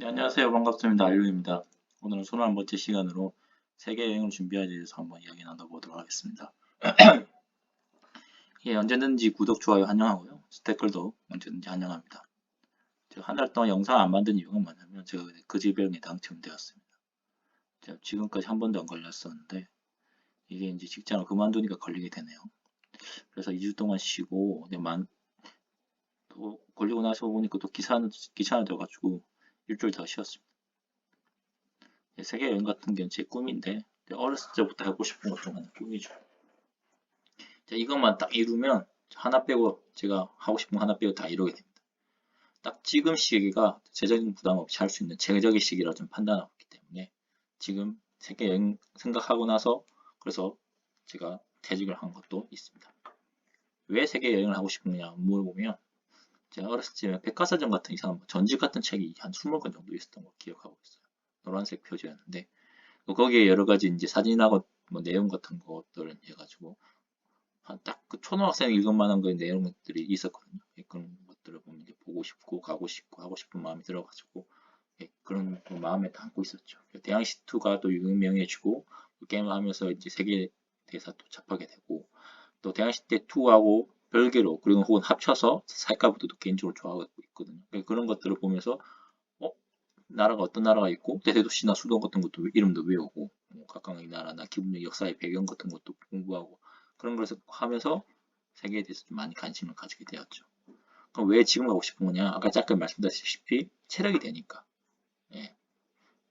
네, 안녕하세요. 반갑습니다. 알류입니다. 오늘은 21번째 시간으로 세계 여행을 준비하기 위해서 한번 이야기 나눠보도록 하겠습니다. 예, 언제든지 구독, 좋아요 환영하고요. 댓글도 언제든지 환영합니다. 제가 한 달 동안 영상 안 만든 이유가 뭐냐면 제가 거지병에 당첨되었습니다. 제가 지금까지 한 번도 안 걸렸었는데 이게 이제 직장을 그만두니까 걸리게 되네요. 그래서 2주 동안 쉬고 또 걸리고 나서 보니까 또 귀찮아져가지고 일주일 더 쉬었습니다. 세계 여행 같은 경우는 제 꿈인데 어렸을 때부터 하고 싶은 것 중 하나 꿈이죠. 이것만 딱 이루면 하나 빼고 제가 하고 싶은 거 하나 빼고 다 이루게 됩니다. 딱 지금 시기가 재정적인 부담 없이 할 수 있는 최적의 시기라 좀 판단하고 있기 때문에 지금 세계 여행 생각하고 나서 그래서 제가 퇴직을 한 것도 있습니다. 왜 세계 여행을 하고 싶느냐 물어보면 제가 어렸을 때 백과사전 같은 이상한 전집 같은 책이 한 20권 정도 있었던 거 기억하고 있어요. 노란색 표지였는데 거기에 여러 가지 이제 사진하고 뭐 내용 같은 것들을 해가지고 딱 그 초등학생 읽을 만한 그 내용들이 있었거든요. 그런 것들을 보면 이제 보고 싶고 가고 싶고 하고 싶은 마음이 들어가지고 그런 마음에 담고 있었죠. 대항시2가 또 유명해지고 그 게임을 하면서 이제 세계 대사 또 접하게 되고 또 대항시 때 2하고 별개로 그리고 혹은 합쳐서 살까부터도 개인적으로 좋아하고 있거든요. 그런 것들을 보면서 나라가 어떤 나라가 있고 대도시나 수도 같은 것도 이름도 외우고 각각의 나라나 기본적 역사의 배경 같은 것도 공부하고 그런 것을 하면서 세계에 대해서 좀 많이 관심을 가지게 되었죠. 그럼 왜 지금 가고 싶은 거냐? 아까 잠깐 말씀드렸다시피 체력이 되니까. 예,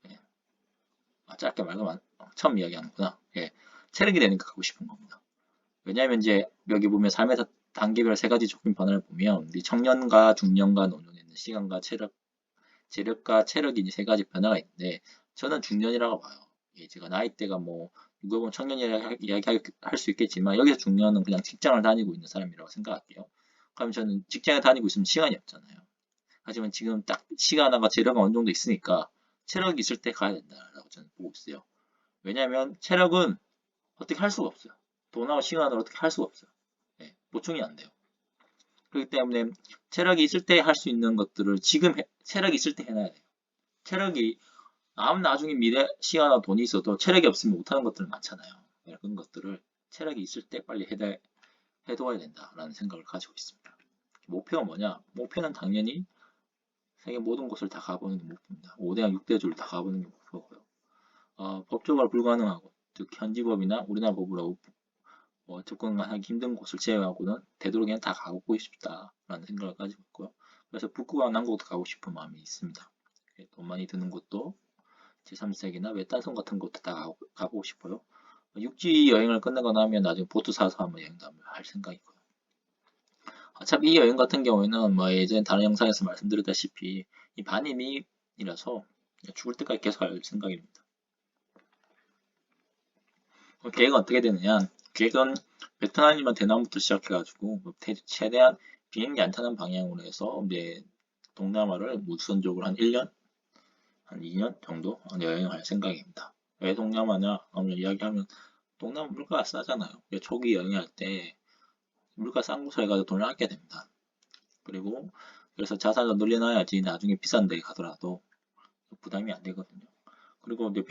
예. 짧게 말하면 처음 이야기하는구나. 예, 체력이 되니까 가고 싶은 겁니다. 왜냐하면 이제 여기 보면 삶에서 단계별 세 가지 조건 변화를 보면 청년과 중년과 노년에는 시간과 체력과 체력이 이제 세 가지 변화가 있는데 저는 중년이라고 봐요. 예, 제가 나이대가 뭐 누가 보면 청년이라 이야기할 수 있겠지만 여기서 중년은 그냥 직장을 다니고 있는 사람이라고 생각할게요. 그럼 저는 직장에 다니고 있으면 시간이 없잖아요. 하지만 지금 딱 시간과 재력가 어느 정도 있으니까 체력이 있을 때 가야 된다라고 저는 보고 있어요. 왜냐하면 체력은 어떻게 할 수가 없어요. 돈하고 시간을 어떻게 할 수가 없어요. 예, 보충이 안 돼요. 그렇기 때문에 체력이 있을 때 할 수 있는 것들을 지금 체력이 있을 때 해놔야 돼요. 체력이 나중에 미래 시간과 돈이 있어도 체력이 없으면 못하는 것들 많잖아요. 그런 것들을 체력이 있을 때 빨리 해둬야 된다라는 생각을 가지고 있습니다. 목표가 뭐냐? 목표는 당연히 세계 모든 곳을 다 가보는 게 목표입니다. 5대학 6대주를 다 가보는 게 목표고요. 법적으로 불가능하고 즉 현지법이나 우리나라 법으로 접근하기 힘든 곳을 제외하고는 되도록이면 다 가보고 싶다라는 생각을 가지고 있고요. 그래서 북극과 남극도 가고 싶은 마음이 있습니다. 돈 많이 드는 곳도 제3세계나 외딴섬 같은 곳도 다 가보고 싶어요. 육지 여행을 끝내고 나면 나중에 보트 사서 한번 여행도 한번 할 생각이고요. 어차피 이 여행 같은 경우에는 뭐 예전에 다른 영상에서 말씀드렸다시피 이 반이민이라서 죽을 때까지 계속 할 생각입니다. 계획은 어떻게 되느냐? 계획은 베트남이면 대남부터 시작해가지고 최대한 비행기 안 타는 방향으로 해서 이제 동남아를 우선적으로 한 1년, 한 2년 정도 여행할 생각입니다. 왜 동남아냐? 오늘 이야기하면 동남아 물가가 싸잖아요. 초기 여행할 때 물가 싼 곳을 가지고 돈을 아껴야 됩니다. 그리고 그래서 자산을 늘려놔야지 나중에 비싼 데 가더라도 부담이 안 되거든요. 그리고 이제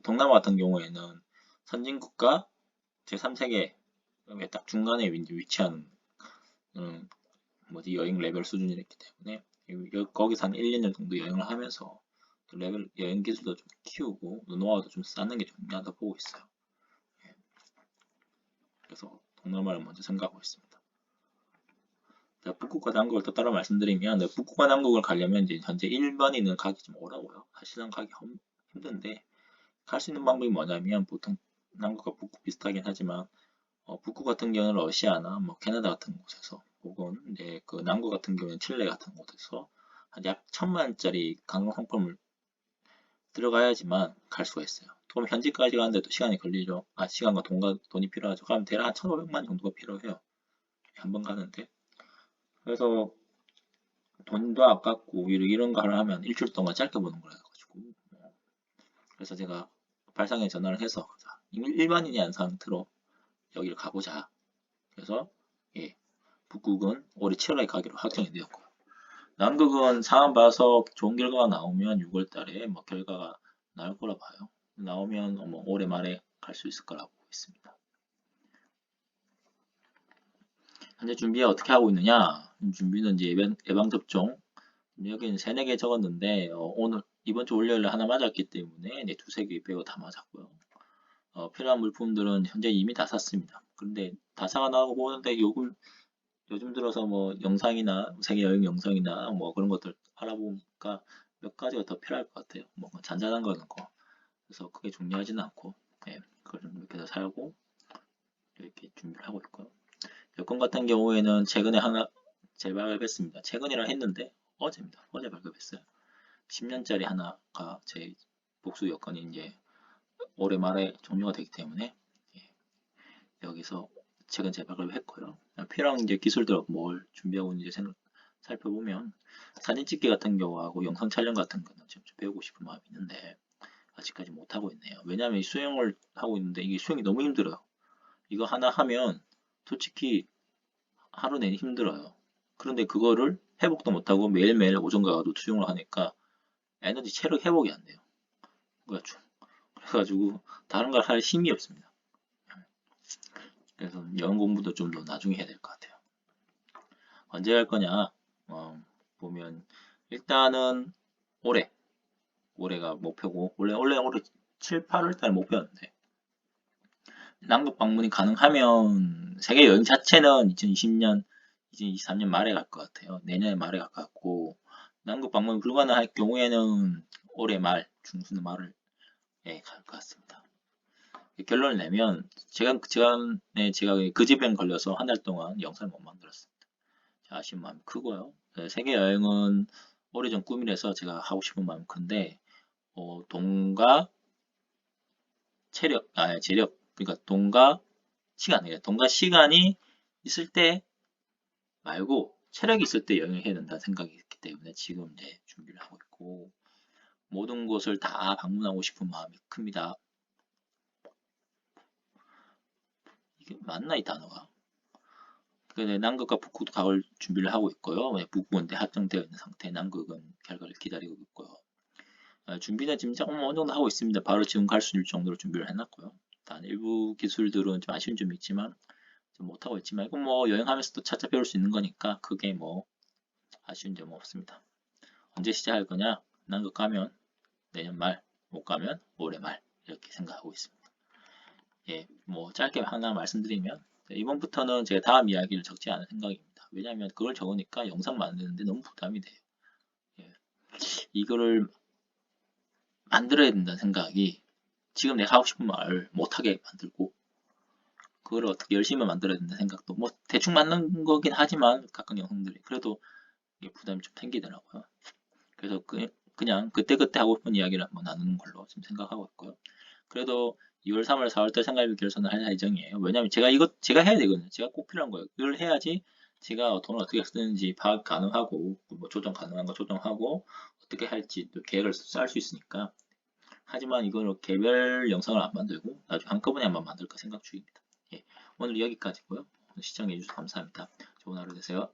동남아 같은 경우에는 선진국가 제3세계에 딱 중간에 위치한 여행 레벨 수준이었기 때문에 거기서 한 1, 2년 정도 여행을 하면서 레벨 여행 기술도 좀 키우고 노하우도 좀 쌓는 게 중요하다 보고 있어요. 그래서 동남아를 먼저 생각하고 있습니다. 북극과 남극을 또 따로 말씀드리면 북극과 남극을 가려면 이제 현재 일반인은 가기 좀 어려워요. 사실은 가기 힘든데 갈 수 있는 방법이 뭐냐면 보통 남극과 북극 비슷하긴 하지만 북극 같은 경우는 러시아나 뭐 캐나다 같은 곳에서 혹은 이제 그 남극 같은 경우는 칠레 같은 곳에서 약 1,000만 원짜리 관광 상품을 들어가야지만 갈 수가 있어요. 그럼 현지까지 가는데도 시간이 걸리죠. 시간과 돈이 필요하죠. 그럼 대략 한 1,500만 정도가 필요해요. 한 번 가는데. 그래서 돈도 아깝고 이런 거 하면 일주일 동안 짧게 보는 거라 가지고 그래서 제가 발상에 전화를 해서 일반인이 한 상태로 여기를 가보자. 그래서 예, 북극은 올해 7월에 가기로 확정이 되었고요. 남극은 상황 봐서 좋은 결과가 나오면 6월 달에 뭐 결과가 나올 거라 봐요. 나오면 뭐 올해 말에 갈 수 있을 거라고 보고 있습니다. 현재 준비 어떻게 하고 있느냐? 준비는 이제 예방접종. 여기는 3, 4개 적었는데, 오늘, 이번 주 월요일에 하나 맞았기 때문에, 네, 두세 개 빼고 다 맞았고요. 필요한 물품들은 현재 이미 다 샀습니다. 그런데 다 사가 나오고 보는데, 요즘 들어서 뭐, 영상이나, 세계 여행 영상이나, 뭐, 그런 것들 알아보니까 몇 가지가 더 필요할 것 같아요. 뭐, 잔잔한 거는 거. 그래서 그게 중요하지는 않고, 예, 그걸 좀 이렇게 더 살고, 이렇게 준비를 하고 있고요. 여권 같은 경우에는 최근에 하나 재발급했습니다. 최근이라 했는데 어제입니다. 어제 발급했어요. 10년짜리 하나가 제 복수 여건이 이제 올해 말에 종료가 되기 때문에 예, 여기서 최근 재발급을 했고요. 필요한 이제 기술들 뭘 준비하고 있는지 살펴보면 사진 찍기 같은 경우하고 영상 촬영 같은 거는 좀 배우고 싶은 마음이 있는데 아직까지 못하고 있네요. 왜냐하면 수영을 하고 있는데 이게 수영이 너무 힘들어요. 이거 하나 하면 솔직히 하루 내내 힘들어요. 그런데 그거를 회복도 못하고 매일매일 오전과 오후 수영을 하니까 에너지 체력 회복이 안 돼요. 그래가지고 다른 걸 할 힘이 없습니다. 그래서 영어 공부도 좀 더 나중에 해야 될 것 같아요. 언제 할 거냐? 보면 일단은 올해가 목표고 원래 올해 7, 8월 달 목표였는데 남극 방문이 가능하면 세계 여행 자체는 2020년, 2023년 말에 갈 것 같아요. 내년에 말에 갈 것 같고 남극 방문 불가능할 경우에는 올해 말, 중순 말을 갈 것 같습니다. 결론을 내면 제가 그지병 걸려서 한 달 동안 영상을 못 만들었습니다. 아쉬운 마음이 크고요. 세계 여행은 오래전 꿈이라서 제가 하고 싶은 마음이 큰데 돈과 재력, 그러니까 돈과 시간이 있을 때 말고 체력이 있을 때 여행을 해야 된다는 생각이 있기 때문에 지금 이제 준비를 하고 있고 모든 곳을 다 방문하고 싶은 마음이 큽니다. 이게 맞나 이 단어가? 남극과 북극도 가을 준비를 하고 있고요. 북극은 확정되어 있는 상태, 남극은 결과를 기다리고 있고요. 준비는 지금 조금 어느 정도 하고 있습니다. 바로 지금 갈 수 있을 정도로 준비를 해놨고요. 단 일부 기술들은 좀 아쉬운 점이 있지만 좀 못하고 있지만 이건 뭐 여행하면서도 차차 배울 수 있는 거니까 크게 뭐 아쉬운 점은 없습니다. 언제 시작할 거냐? 남극 가면 내년 말, 못 가면 올해 말 이렇게 생각하고 있습니다. 예, 뭐 짧게 하나 말씀드리면 이번부터는 제가 다음 이야기를 적지 않을 생각입니다. 왜냐하면 그걸 적으니까 영상 만드는데 너무 부담이 돼요. 예, 이거를 만들어야 된다는 생각이 지금 내가 하고 싶은 말을 못하게 만들고 그걸 어떻게 열심히 만들어야 된다는 생각도 뭐 대충 맞는 거긴 하지만 가끔 영상들이 그래도 부담이 좀 생기더라고요. 그래서 그냥 그때그때 하고 싶은 이야기를 한번 나누는 걸로 지금 생각하고 있고요. 그래도 2월, 3월, 4월달 생활비 결손을 할 예정이에요. 왜냐면 제가 해야 되거든요. 제가 꼭 필요한 거예요. 이걸 해야지 제가 돈을 어떻게 쓰는지 파악 가능하고 뭐 조정 가능한 거 조정하고 어떻게 할지 또 계획을 짤 수 있으니까. 하지만 이걸 개별 영상을 안 만들고 나중에 한꺼번에 한번 만들까 생각 중입니다. 예, 오늘 여기까지고요. 시청해 주셔서 감사합니다. 좋은 하루 되세요.